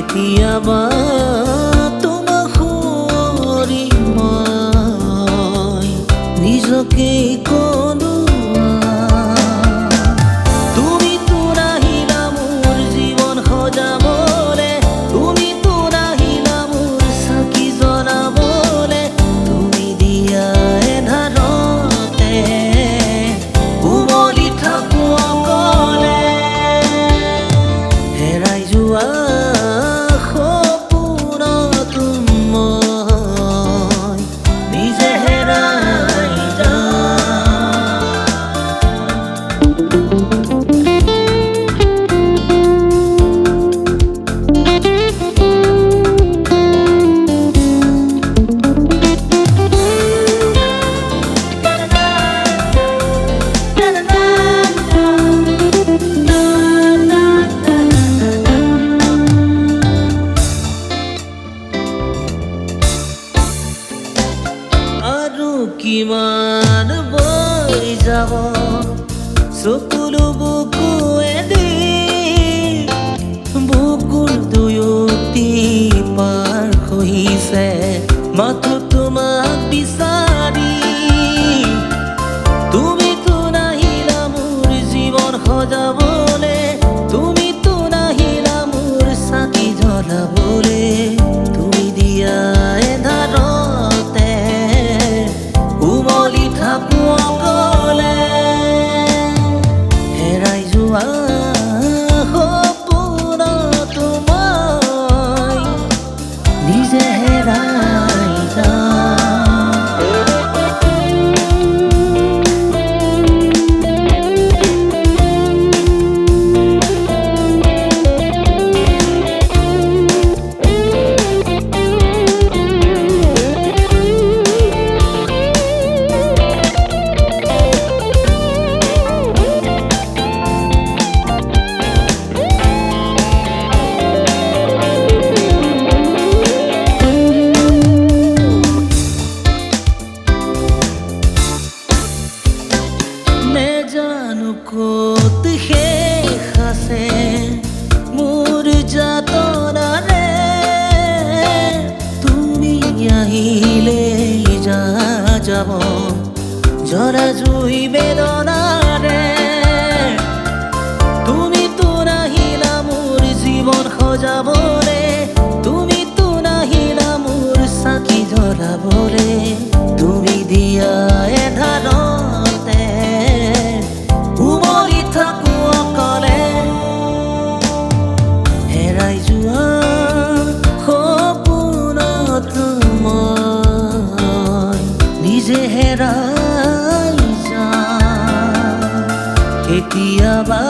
কেতিয়াবা তোমাক সুঁৱৰি মই নিজকে কলো তুমিতো নাহিলা মোৰ জীৱন সজাবলে, তুমিতো নাহিলা মোৰ চাকি জ্বলাবলে, তুমি দিয়া এন্ধাৰতে উমলি থাকো অকলে। হেৰাই যোৱা সপোনতো মই নিজে হেৰাই আৰু কিমান বৈ যাব চকুলো বুকুৱেদি, বুকুৰ দুয়োটি পাৰ হৈছে মাথো তোমাক বিচাৰি। তুমিতো নাহিলা মোৰ জীৱন সজাবলে, তুমিতো নাহিলা মোৰ চাকি জ্বলাবলে, তুমি দিয়া এন্ধাৰতে উমলি থাকো অকলে। হেৰাই যোৱা সপোনতো মই নিজে হেৰাই যাওঁ। নেজানো ক'ত শেষ আছে মোৰ যাতনাৰে, তুমি আহিলেই যাব জৰা জুই বেদনাৰে। তুমিতো নাহিলা মোৰ জীৱন সজাবলে, তুমিতো নাহিলা মোৰ চাকি জ্বলাবলে, তুমি দিয়া এন্ধাৰতে উমলি থাকো অকলে। হেৰাই যোৱা সপোনতো মই নিজে হেৰাই যাওঁ। কেতিয়াবা